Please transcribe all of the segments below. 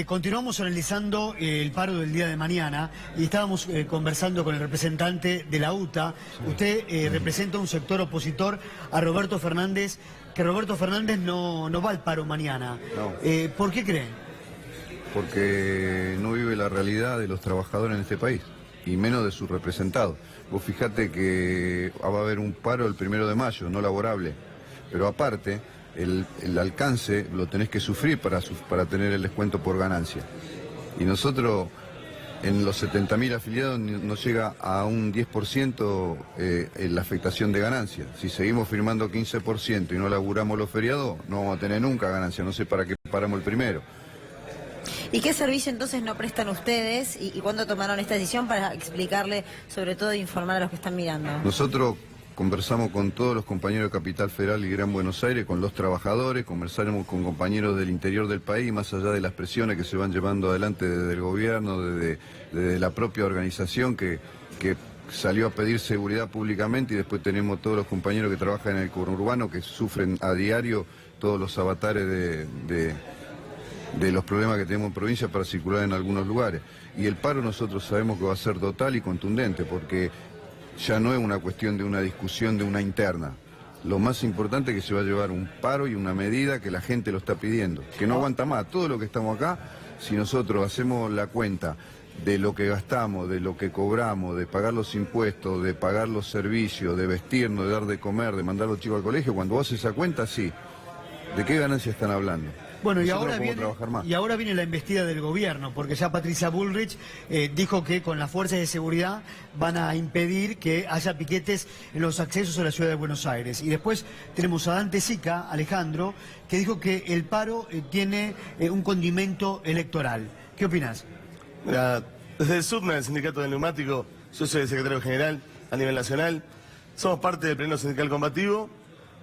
continuamos analizando el paro del día de mañana y estábamos conversando con el representante de la UTA. Usted representa un sector opositor a Roberto Fernández, que Roberto Fernández no va al paro mañana. No. ¿Por qué cree? Porque no vive la realidad de los trabajadores en este país, y menos de sus representados. Vos fijate que va a haber un paro el 1 de mayo, no laborable, pero aparte, el alcance lo tenés que sufrir para tener el descuento por ganancia. Y nosotros, en los 70.000 afiliados, nos llega a un 10% la afectación de ganancia. Si seguimos firmando 15% y no laburamos los feriados, no vamos a tener nunca ganancia, no sé para qué paramos el primero. ¿Y qué servicio entonces no prestan ustedes y cuándo tomaron esta decisión para explicarle, sobre todo, e informar a los que están mirando? Nosotros conversamos con todos los compañeros de Capital Federal y Gran Buenos Aires, con los trabajadores, conversaremos con compañeros del interior del país, más allá de las presiones que se van llevando adelante desde el gobierno, desde la propia organización que salió a pedir seguridad públicamente, y después tenemos todos los compañeros que trabajan en el conurbano que sufren a diario todos los avatares de los problemas que tenemos en provincia para circular en algunos lugares. Y el paro nosotros sabemos que va a ser total y contundente, porque ya no es una cuestión de una discusión de una interna. Lo más importante es que se va a llevar un paro y una medida que la gente lo está pidiendo, que no aguanta más. Todo lo que estamos acá, si nosotros hacemos la cuenta de lo que gastamos, de lo que cobramos, de pagar los impuestos, de pagar los servicios, de vestirnos, de dar de comer, de mandar a los chicos al colegio, cuando vos haces esa cuenta, sí. ¿De qué ganancia están hablando? Bueno, y Nosotros ahora viene la embestida del gobierno, porque ya Patricia Bullrich dijo que con las fuerzas de seguridad van a impedir que haya piquetes en los accesos a la ciudad de Buenos Aires. Y después tenemos a Dante Sica, Alejandro, que dijo que el paro tiene un condimento electoral. ¿Qué opinás? Desde el SUTNA, del Sindicato del Neumático, yo soy el secretario general a nivel nacional, somos parte del Pleno Sindical Combativo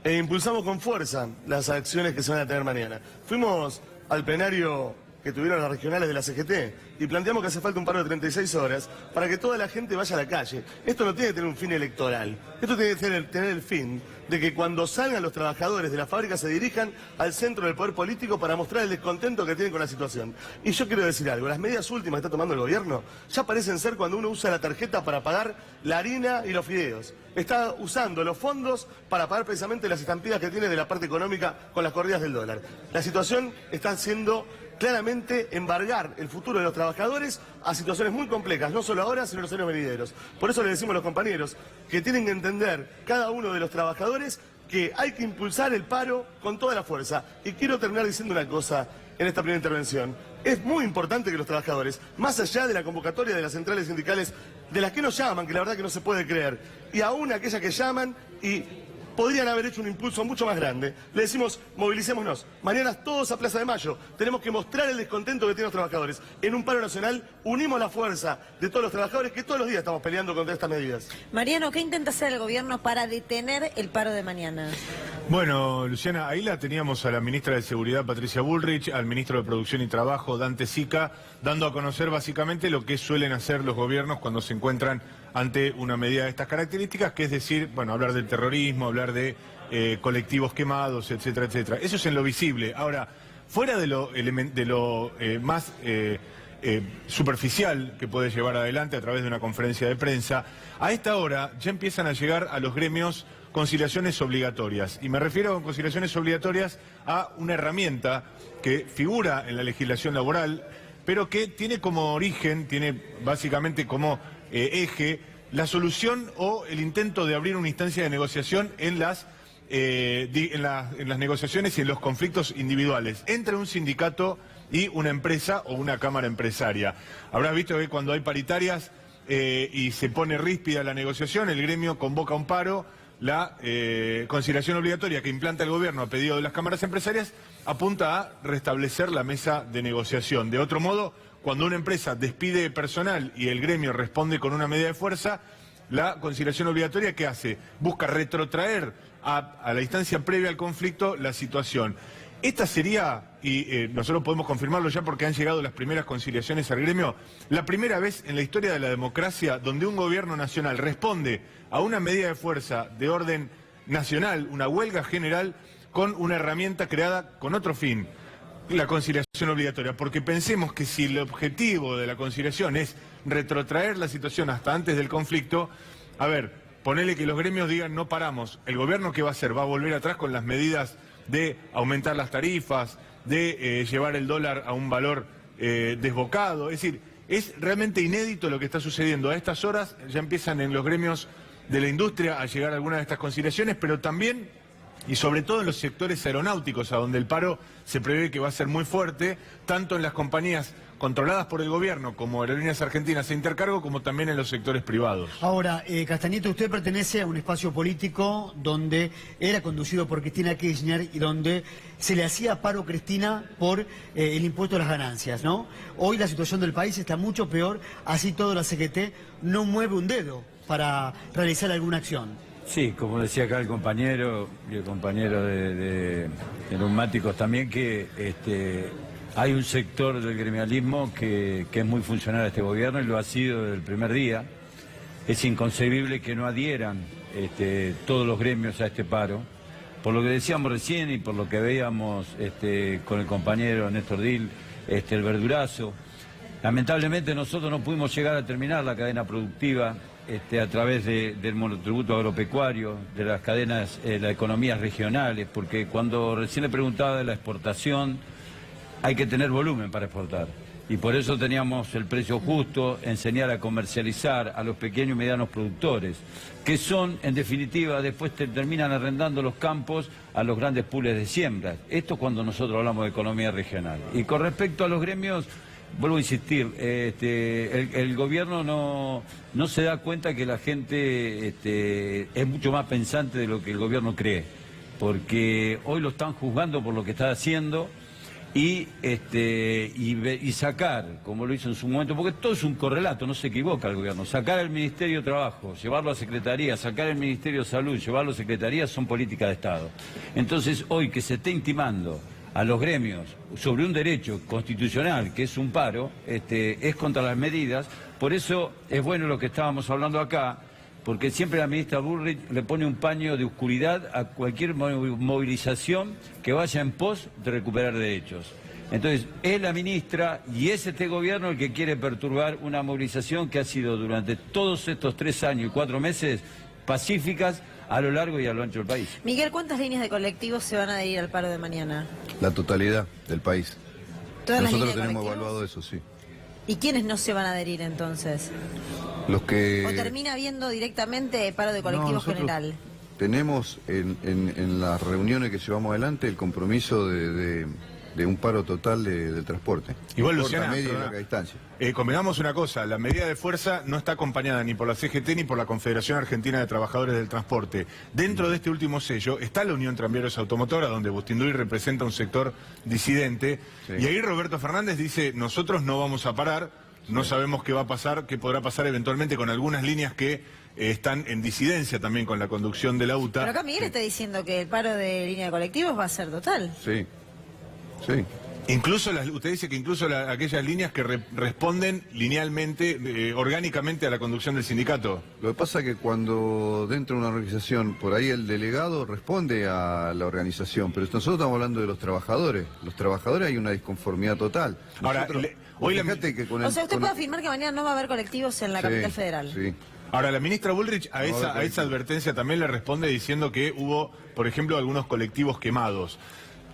e impulsamos con fuerza las acciones que se van a tener mañana. Fuimos al plenario que tuvieron las regionales de la CGT y planteamos que hace falta un paro de 36 horas para que toda la gente vaya a la calle. Esto no tiene que tener un fin electoral, esto tiene que tener el fin de que cuando salgan los trabajadores de la fábrica se dirijan al centro del poder político para mostrar el descontento que tienen con la situación. Y yo quiero decir algo, las medidas últimas que está tomando el gobierno ya parecen ser cuando uno usa la tarjeta para pagar la harina y los fideos. Está usando los fondos para pagar precisamente las estampidas que tiene de la parte económica con las corridas del dólar. La situación está haciendo claramente embargar el futuro de los trabajadores a situaciones muy complejas, no solo ahora, sino en los años venideros. Por eso le decimos a los compañeros que tienen que entender cada uno de los trabajadores que hay que impulsar el paro con toda la fuerza. Y quiero terminar diciendo una cosa en esta primera intervención. Es muy importante que los trabajadores, más allá de la convocatoria de las centrales sindicales, de las que nos llaman, que la verdad que no se puede creer, y aún aquellas que llaman y podrían haber hecho un impulso mucho más grande, le decimos, movilicémonos. Mañana todos a Plaza de Mayo. Tenemos que mostrar el descontento que tienen los trabajadores. En un paro nacional unimos la fuerza de todos los trabajadores que todos los días estamos peleando contra estas medidas. Mariano, ¿qué intenta hacer el gobierno para detener el paro de mañana? Bueno, Luciana, ahí la teníamos a la ministra de Seguridad, Patricia Bullrich, al ministro de Producción y Trabajo, Dante Sica, dando a conocer básicamente lo que suelen hacer los gobiernos cuando se encuentran ante una medida de estas características, que es decir, bueno, hablar del terrorismo, hablar de colectivos quemados, etcétera, etcétera. Eso es en lo visible. Ahora, fuera de lo más superficial que puede llevar adelante a través de una conferencia de prensa, a esta hora ya empiezan a llegar a los gremios conciliaciones obligatorias. Y me refiero a conciliaciones obligatorias a una herramienta que figura en la legislación laboral, pero que tiene como origen, tiene básicamente como eje la solución o el intento de abrir una instancia de negociación en las negociaciones y en los conflictos individuales entre un sindicato y una empresa o una cámara empresaria. Habrás visto que cuando hay paritarias y se pone ríspida la negociación, el gremio convoca un paro. La conciliación obligatoria que implanta el gobierno a pedido de las cámaras empresarias apunta a restablecer la mesa de negociación. De otro modo, cuando una empresa despide personal y el gremio responde con una medida de fuerza, la conciliación obligatoria, ¿qué hace? Busca retrotraer a la instancia previa al conflicto la situación. Esta sería, y nosotros podemos confirmarlo ya porque han llegado las primeras conciliaciones al gremio, la primera vez en la historia de la democracia donde un gobierno nacional responde a una medida de fuerza de orden nacional, una huelga general, con una herramienta creada con otro fin. la conciliación obligatoria, porque pensemos que si el objetivo de la conciliación es retrotraer la situación hasta antes del conflicto, a ver, ponele que los gremios digan no paramos, ¿el gobierno qué va a hacer? ¿Va a volver atrás con las medidas de aumentar las tarifas, de llevar el dólar a un valor desbocado? Es decir, es realmente inédito lo que está sucediendo. A estas horas ya empiezan en los gremios de la industria a llegar a algunas de estas conciliaciones, pero también y sobre todo en los sectores aeronáuticos, a donde el paro se prevé que va a ser muy fuerte, tanto en las compañías controladas por el gobierno como Aerolíneas Argentinas e Intercargo, como también en los sectores privados. Ahora, Castañeto, usted pertenece a un espacio político donde era conducido por Cristina Kirchner y donde se le hacía paro a Cristina por el impuesto a las ganancias, ¿no? Hoy la situación del país está mucho peor, así todo la CGT no mueve un dedo para realizar alguna acción. Sí, como decía acá el compañero y el compañero de neumáticos también, que hay un sector del gremialismo que es muy funcional a este gobierno y lo ha sido desde el primer día. Es inconcebible que no adhieran todos los gremios a este paro. Por lo que decíamos recién y por lo que veíamos con el compañero Néstor Dil, el verdurazo, lamentablemente nosotros no pudimos llegar a terminar la cadena productiva a través del monotributo agropecuario, de las cadenas, las economías regionales, porque cuando recién le preguntaba de la exportación, hay que tener volumen para exportar. Y por eso teníamos el precio justo, enseñar a comercializar a los pequeños y medianos productores, que son, en definitiva, después terminan arrendando los campos a los grandes pools de siembra. Esto cuando nosotros hablamos de economía regional. Y con respecto a los gremios, vuelvo a insistir, el gobierno no se da cuenta que la gente es mucho más pensante de lo que el gobierno cree, porque hoy lo están juzgando por lo que está haciendo y sacar, como lo hizo en su momento, porque todo es un correlato, no se equivoca el gobierno, sacar el Ministerio de Trabajo, llevarlo a Secretaría, sacar el Ministerio de Salud, llevarlo a Secretaría, son políticas de Estado. Entonces hoy que se esté intimando a los gremios sobre un derecho constitucional que es un paro, es contra las medidas. Por eso es bueno lo que estábamos hablando acá, porque siempre la ministra Bullrich le pone un paño de oscuridad a cualquier movilización que vaya en pos de recuperar derechos. Entonces es la ministra y es este gobierno el que quiere perturbar una movilización que ha sido durante todos estos 3 años y 4 meses pacíficas a lo largo y a lo ancho del país. Miguel, ¿cuántas líneas de colectivos se van a adherir al paro de mañana? La totalidad del país. ¿Todas las Nosotros líneas de tenemos colectivos? evaluado eso, sí. ¿Y quiénes no se van a adherir entonces? Los que... ¿O termina habiendo directamente paro de colectivos nosotros general? Tenemos en las reuniones que llevamos adelante el compromiso de un paro total del transporte. Igual, corta, Luciana, media y perdona, larga distancia. Convengamos una cosa, la medida de fuerza no está acompañada ni por la CGT ni por la Confederación Argentina de Trabajadores del Transporte. Dentro de este último sello está la Unión Tranviarios Automotora, donde Bustinduy representa un sector disidente, Sí. y ahí Roberto Fernández dice, nosotros no vamos a parar, no sabemos qué va a pasar, qué podrá pasar eventualmente con algunas líneas que están en disidencia también con la conducción de la UTA. Pero acá Miguel está diciendo que el paro de línea de colectivos va a ser total. Sí, sí. Incluso usted dice que incluso aquellas líneas que responden linealmente, orgánicamente a la conducción del sindicato. Lo que pasa es que cuando dentro de una organización, por ahí el delegado responde a la organización, pero nosotros estamos hablando de los trabajadores. Los trabajadores hay una disconformidad total. Ahora, hoy fíjate que con O sea, usted puede afirmar que mañana no va a haber colectivos en la Sí, capital federal. Sí. Ahora, la ministra Bullrich a No, esa advertencia también le responde diciendo que hubo, por ejemplo, algunos colectivos quemados.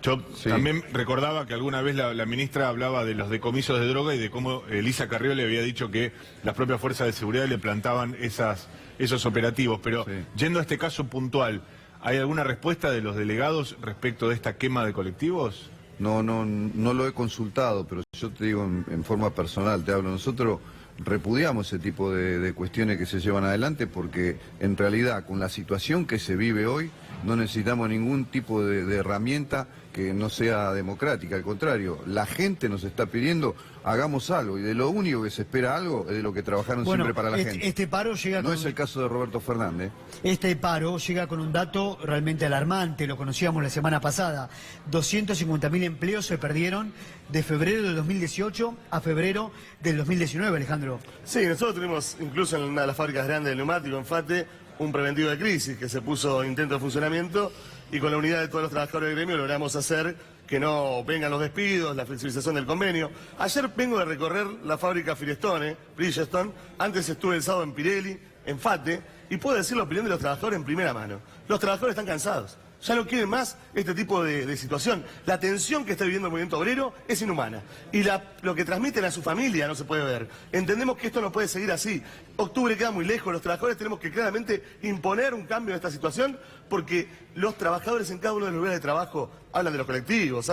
Yo Sí. también recordaba que alguna vez la ministra hablaba de los decomisos de droga y de cómo Elisa Carrió le había dicho que las propias fuerzas de seguridad le plantaban esos operativos. Pero Sí. yendo a este caso puntual, ¿hay alguna respuesta de los delegados respecto de esta quema de colectivos? No lo he consultado, pero yo te digo en forma personal, te hablo, nosotros repudiamos ese tipo de cuestiones que se llevan adelante porque en realidad con la situación que se vive hoy no necesitamos ningún tipo de herramienta que no sea democrática, al contrario, la gente nos está pidiendo hagamos algo y de lo único que se espera algo es de lo que trabajaron siempre para la gente. Este paro llega No con... es el caso de Roberto Fernández. Este paro llega con un dato realmente alarmante, lo conocíamos la semana pasada. 250.000 empleos se perdieron de febrero del 2018 a febrero del 2019, Alejandro. Sí, nosotros tenemos incluso en una de las fábricas grandes del neumático, en FATE, un preventivo de crisis que se puso en intento de funcionamiento y con la unidad de todos los trabajadores del gremio logramos hacer que no vengan los despidos, la flexibilización del convenio. Ayer vengo de recorrer la fábrica Firestone, Bridgestone, antes estuve el sábado en Pirelli, en FATE, y puedo decir la opinión de los trabajadores en primera mano. Los trabajadores están cansados. Ya no quieren más este tipo de situación. La tensión que está viviendo el movimiento obrero es inhumana. Y lo que transmiten a su familia no se puede ver. Entendemos que esto no puede seguir así. Octubre queda muy lejos. Los trabajadores tenemos que claramente imponer un cambio en esta situación porque los trabajadores en cada uno de los lugares de trabajo hablan de los colectivos,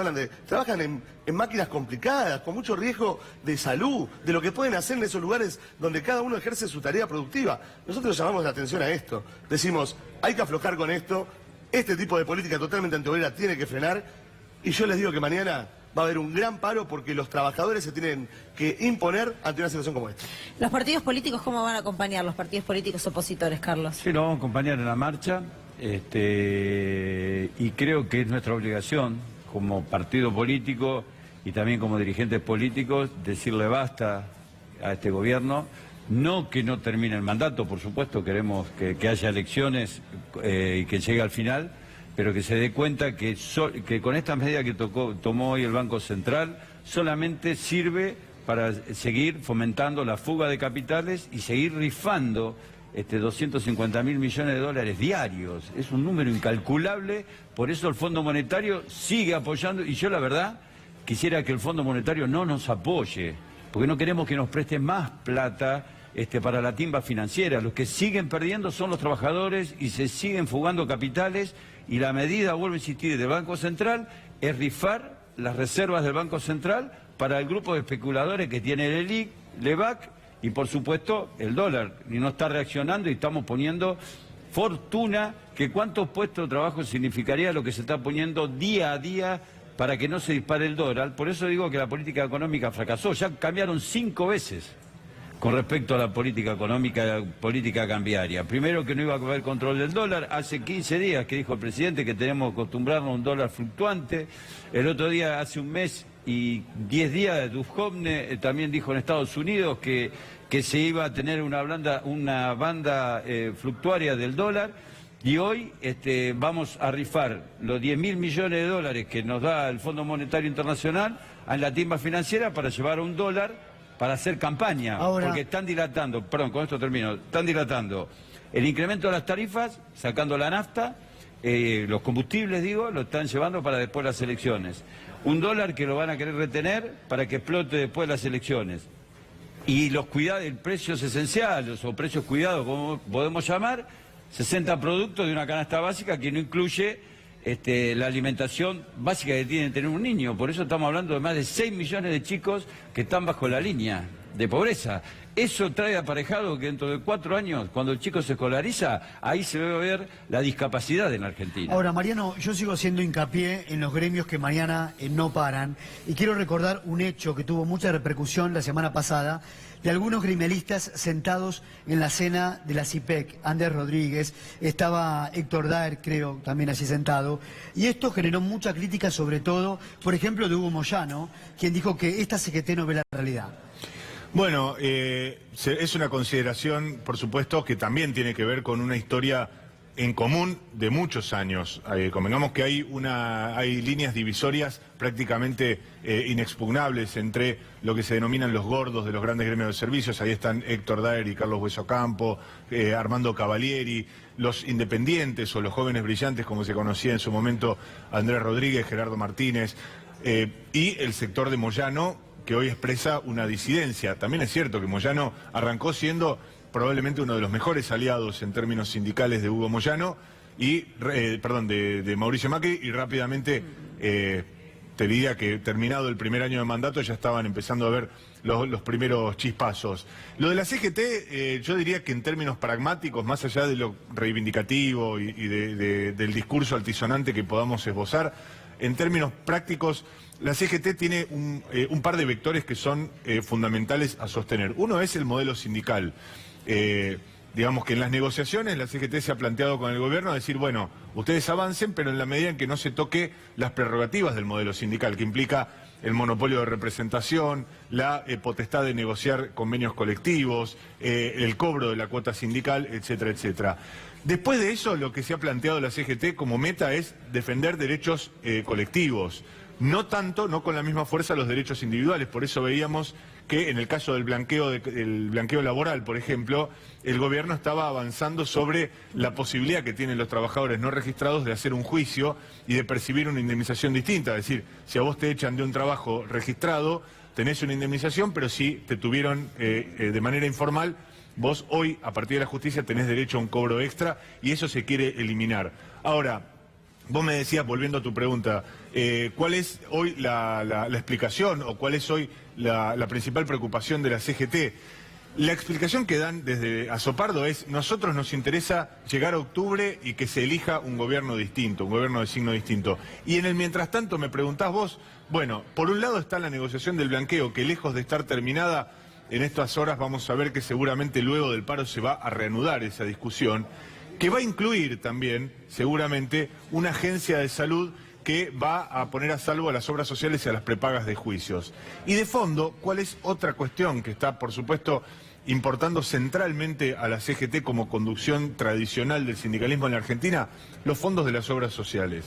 trabajan en máquinas complicadas, con mucho riesgo de salud, de lo que pueden hacer en esos lugares donde cada uno ejerce su tarea productiva. Nosotros llamamos la atención a esto. Decimos, hay que aflojar con esto. Este tipo de política totalmente antiobrera tiene que frenar y yo les digo que mañana va a haber un gran paro porque los trabajadores se tienen que imponer ante una situación como esta. ¿Los partidos políticos cómo van a acompañar los partidos políticos opositores, Carlos? Sí, lo vamos a acompañar en la marcha y creo que es nuestra obligación como partido político y también como dirigentes políticos decirle basta a este gobierno. No que no termine el mandato, por supuesto, queremos que haya elecciones y que llegue al final, pero que se dé cuenta que con estas medidas que tomó hoy el Banco Central solamente sirve para seguir fomentando la fuga de capitales y seguir rifando 250.000 millones de dólares diarios. Es un número incalculable, por eso el Fondo Monetario sigue apoyando y yo la verdad quisiera que el Fondo Monetario no nos apoye, porque no queremos que nos presten más plata para la timba financiera. Los que siguen perdiendo son los trabajadores y se siguen fugando capitales y la medida, vuelvo a insistir, del Banco Central es rifar las reservas del Banco Central para el grupo de especuladores que tiene el ELIC, LEVAC y por supuesto el dólar. Y no está reaccionando y estamos poniendo fortuna, que cuántos puestos de trabajo significaría lo que se está poniendo día a día para que no se dispare el dólar. Por eso digo que la política económica fracasó. Ya cambiaron 5 veces con respecto a la política económica, política cambiaria. Primero que no iba a haber control del dólar, hace 15 días que dijo el presidente que tenemos que acostumbrarnos a un dólar fluctuante, el otro día, hace un mes y 10 días, Duhovne también dijo en Estados Unidos que se iba a tener una banda fluctuaria del dólar, y hoy vamos a rifar los 10.000 millones de dólares que nos da el Fondo Monetario Internacional en la timba financiera para llevar a un dólar para hacer campaña. Ahora, porque están dilatando, perdón, con esto termino, están dilatando el incremento de las tarifas, sacando la nafta, los combustibles, digo, lo están llevando para después las elecciones. Un dólar que lo van a querer retener para que explote después las elecciones. Y los precios esenciales o precios cuidados, como podemos llamar, 60 productos de una canasta básica que no incluye la alimentación básica que tiene que tener un niño. Por eso estamos hablando de más de 6 millones de chicos que están bajo la línea de pobreza. Eso trae aparejado que dentro de 4 años, cuando el chico se escolariza, ahí se va a ver la discapacidad en Argentina. Ahora, Mariano, yo sigo haciendo hincapié en los gremios que mañana no paran, y quiero recordar un hecho que tuvo mucha repercusión la semana pasada, de algunos gremialistas sentados en la cena de la CIPEC, Ander Rodríguez, estaba Héctor Daer, creo, también allí sentado, y esto generó mucha crítica, sobre todo, por ejemplo, de Hugo Moyano, quien dijo que esta CGT no ve la realidad. Bueno, es una consideración, por supuesto, que también tiene que ver con una historia en común de muchos años. Convengamos que hay líneas divisorias prácticamente inexpugnables entre lo que se denominan los gordos de los grandes gremios de servicios. Ahí están Héctor Daer y Carlos Hueso Campo, Armando Cavalieri, los independientes o los jóvenes brillantes, como se conocía en su momento, Andrés Rodríguez, Gerardo Martínez, y el sector de Moyano, que hoy expresa una disidencia. También es cierto que Moyano arrancó siendo probablemente uno de los mejores aliados en términos sindicales de Hugo Moyano, de Mauricio Macri, y rápidamente te diría que terminado el primer año de mandato ya estaban empezando a ver los primeros chispazos. Lo de la CGT, yo diría que en términos pragmáticos, más allá de lo reivindicativo y del discurso altisonante que podamos esbozar, en términos prácticos, la CGT tiene un par de vectores que son fundamentales a sostener. Uno es el modelo sindical. Digamos que en las negociaciones la CGT se ha planteado con el gobierno decir, bueno, ustedes avancen, pero en la medida en que no se toque las prerrogativas del modelo sindical, que implica el monopolio de representación, la potestad de negociar convenios colectivos, el cobro de la cuota sindical, etcétera, etcétera. Después de eso, lo que se ha planteado la CGT como meta es defender derechos colectivos, no tanto, no con la misma fuerza los derechos individuales. Por eso veíamos que en el caso del blanqueo laboral, por ejemplo, el gobierno estaba avanzando sobre la posibilidad que tienen los trabajadores no registrados de hacer un juicio y de percibir una indemnización distinta. Es decir, si a vos te echan de un trabajo registrado, tenés una indemnización, pero si te tuvieron de manera informal, vos hoy, a partir de la justicia, tenés derecho a un cobro extra y eso se quiere eliminar. Ahora, vos me decías, volviendo a tu pregunta, ¿cuál es hoy la explicación o cuál es hoy la principal preocupación de la CGT? La explicación que dan desde Azopardo es: nosotros nos interesa llegar a octubre y que se elija un gobierno distinto, un gobierno de signo distinto. Y en el mientras tanto me preguntás vos, bueno, por un lado está la negociación del blanqueo, que lejos de estar terminada, en estas horas vamos a ver que seguramente luego del paro se va a reanudar esa discusión, que va a incluir también, seguramente, una agencia de salud que va a poner a salvo a las obras sociales y a las prepagas de juicios. Y de fondo, ¿cuál es otra cuestión que está, por supuesto, importando centralmente a la CGT como conducción tradicional del sindicalismo en la Argentina? Los fondos de las obras sociales.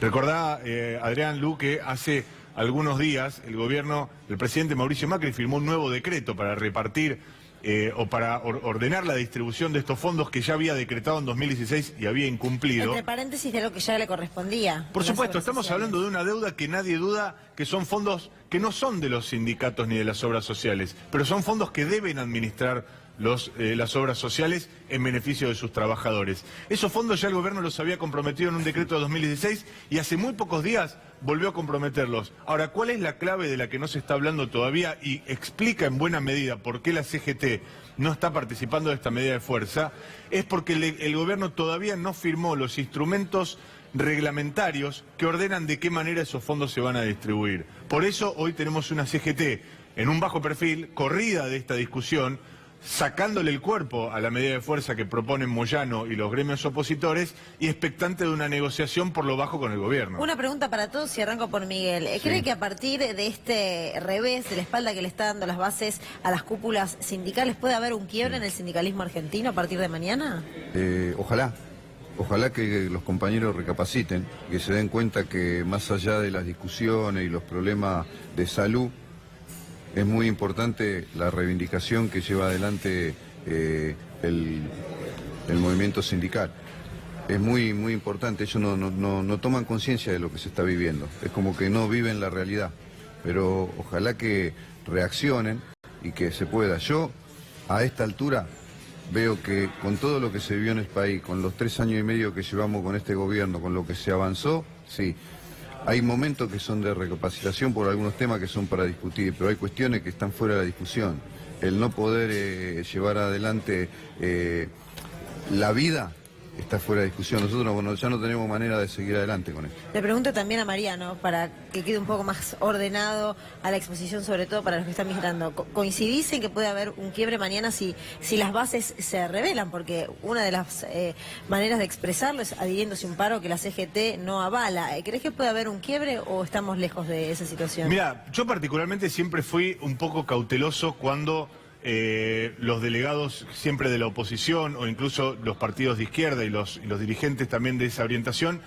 Recordá, Adrián, Lu, que hace algunos días el gobierno del presidente Mauricio Macri firmó un nuevo decreto para repartir o para ordenar la distribución de estos fondos que ya había decretado en 2016 y había incumplido. Entre paréntesis, de lo que ya le correspondía. Por supuesto, estamos hablando de una deuda que nadie duda que son fondos que no son de los sindicatos ni de las obras sociales, pero son fondos que deben administrar las obras sociales en beneficio de sus trabajadores. Esos fondos ya el gobierno los había comprometido en un decreto de 2016 y hace muy pocos días volvió a comprometerlos. Ahora, ¿cuál es la clave de la que no se está hablando todavía y explica en buena medida por qué la CGT no está participando de esta medida de fuerza? Es porque el gobierno todavía no firmó los instrumentos reglamentarios que ordenan de qué manera esos fondos se van a distribuir. Por eso hoy tenemos una CGT en un bajo perfil, corrida de esta discusión, sacándole el cuerpo a la medida de fuerza que proponen Moyano y los gremios opositores y expectante de una negociación por lo bajo con el gobierno. Una pregunta para todos y arranco por Miguel. ¿Cree que a partir de este revés de la espalda que le está dando las bases a las cúpulas sindicales puede haber un quiebre en el sindicalismo argentino a partir de mañana? Ojalá que los compañeros recapaciten, que se den cuenta que más allá de las discusiones y los problemas de salud, es muy importante la reivindicación que lleva adelante el movimiento sindical. Es muy importante, ellos no toman conciencia de lo que se está viviendo, es como que no viven la realidad, pero ojalá que reaccionen y que se pueda. Yo, a esta altura, veo que con todo lo que se vivió en el país, con los 3 años y medio que llevamos con este gobierno, con lo que se avanzó, sí. Hay momentos que son de recapacitación por algunos temas que son para discutir, pero hay cuestiones que están fuera de la discusión. El no poder llevar adelante la vida está fuera de discusión. Nosotros ya no tenemos manera de seguir adelante con esto. Le pregunto también a Mariano, para que quede un poco más ordenado a la exposición, sobre todo para los que están migrando. ¿Coincidís en que puede haber un quiebre mañana si las bases se revelan? Porque una de las maneras de expresarlo es adhiriéndose a un paro que la CGT no avala. ¿Crees que puede haber un quiebre o estamos lejos de esa situación? Mira, yo particularmente siempre fui un poco cauteloso cuando los delegados siempre de la oposición o incluso los partidos de izquierda y los dirigentes también de esa orientación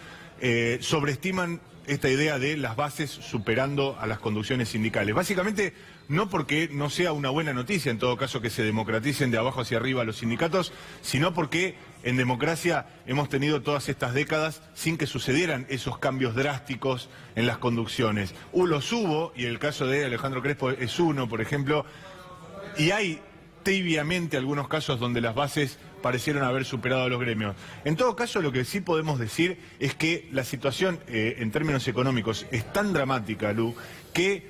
sobreestiman esta idea de las bases superando a las conducciones sindicales. Básicamente no porque no sea una buena noticia, en todo caso, que se democraticen de abajo hacia arriba los sindicatos, sino porque en democracia hemos tenido todas estas décadas sin que sucedieran esos cambios drásticos en las conducciones. Los hubo, y el caso de Alejandro Crespo es uno, por ejemplo. Y hay tibiamente algunos casos donde las bases parecieron haber superado a los gremios. En todo caso, lo que sí podemos decir es que la situación en términos económicos es tan dramática, Lu, que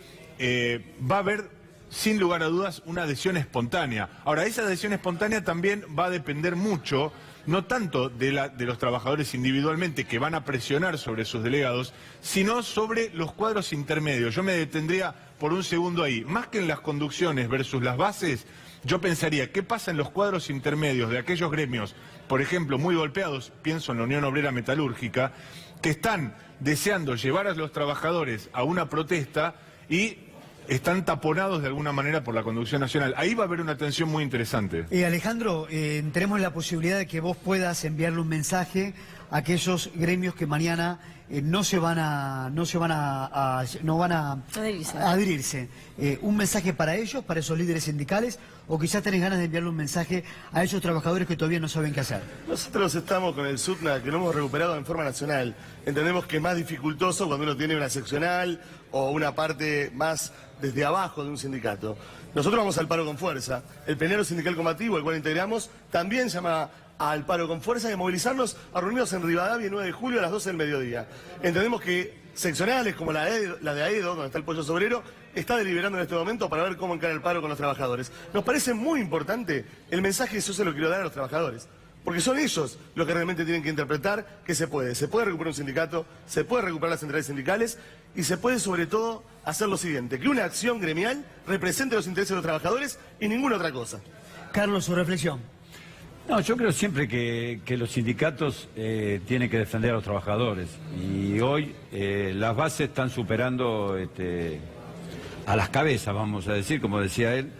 va a haber, sin lugar a dudas, una adhesión espontánea. Ahora, esa adhesión espontánea también va a depender mucho, no tanto de los trabajadores individualmente que van a presionar sobre sus delegados, sino sobre los cuadros intermedios. Yo me detendría por un segundo ahí. Más que en las conducciones versus las bases, yo pensaría, ¿qué pasa en los cuadros intermedios de aquellos gremios, por ejemplo, muy golpeados, pienso en la Unión Obrera Metalúrgica, que están deseando llevar a los trabajadores a una protesta y están taponados de alguna manera por la conducción nacional? Ahí va a haber una tensión muy interesante. Alejandro, tenemos la posibilidad de que vos puedas enviarle un mensaje aquellos gremios que mañana no van a adherirse. Un mensaje para ellos, para esos líderes sindicales, o quizás tenés ganas de enviarle un mensaje a esos trabajadores que todavía no saben qué hacer. Nosotros estamos con el SUTNA, que lo hemos recuperado en forma nacional. Entendemos que es más dificultoso cuando uno tiene una seccional o una parte más desde abajo de un sindicato. Nosotros vamos al paro con fuerza. El plenario sindical combativo, el cual integramos, también llama al paro con fuerza y a movilizarnos a reunirnos en Rivadavia el 9 de julio a las 12 del mediodía. Entendemos que seccionales como la de AEDO, donde está el Pollo Sobrero, está deliberando en este momento para ver cómo encara el paro con los trabajadores. Nos parece muy importante el mensaje, eso se lo quiero dar a los trabajadores, porque son ellos los que realmente tienen que interpretar que se puede recuperar un sindicato, se puede recuperar las centrales sindicales y se puede sobre todo hacer lo siguiente, que una acción gremial represente los intereses de los trabajadores y ninguna otra cosa. Carlos, su reflexión. No, yo creo siempre que los sindicatos tienen que defender a los trabajadores y hoy las bases están superando a las cabezas, vamos a decir, como decía él,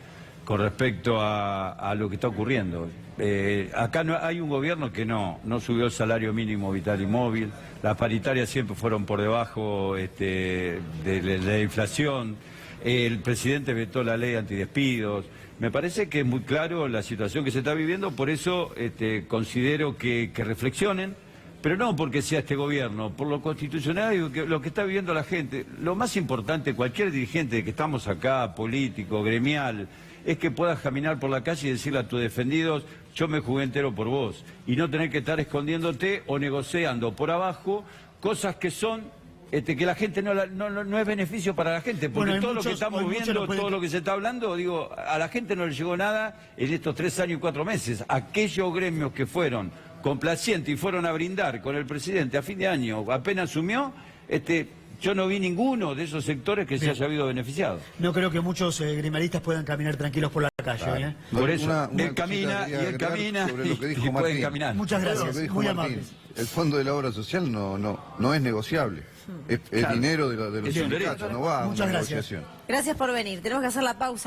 con respecto a lo que está ocurriendo. Acá hay un gobierno que no subió el salario mínimo vital y móvil, las paritarias siempre fueron por debajo de la inflación, el presidente vetó la ley antidespidos. Me parece que es muy claro la situación que se está viviendo, por eso considero que reflexionen, pero no porque sea este gobierno, por lo constitucional y lo que está viviendo la gente. Lo más importante, cualquier dirigente que estamos acá, político, gremial, es que puedas caminar por la calle y decirle a tus defendidos, yo me jugué entero por vos, y no tener que estar escondiéndote o negociando por abajo cosas que son... que la gente no es beneficio para la gente, porque Bueno, todo lo que estamos viendo, todo lo que se está hablando, digo, a la gente no le llegó nada en estos 3 años y 4 meses. Aquellos gremios que fueron complacientes y fueron a brindar con el presidente a fin de año, apenas asumió, yo no vi ninguno de esos sectores que se haya habido beneficiado. No creo que muchos gremialistas puedan caminar tranquilos por la calle. Por eso, Una él camina sobre lo que dijo y pueden Martín. caminar. Muchas Lo gracias, que dijo muy Martín. amables. El fondo de la obra social no es negociable. Es dinero de los Es un sindicatos, derecho. no va a Muchas una gracias. negociación. Gracias por venir. Tenemos que hacer la pausa.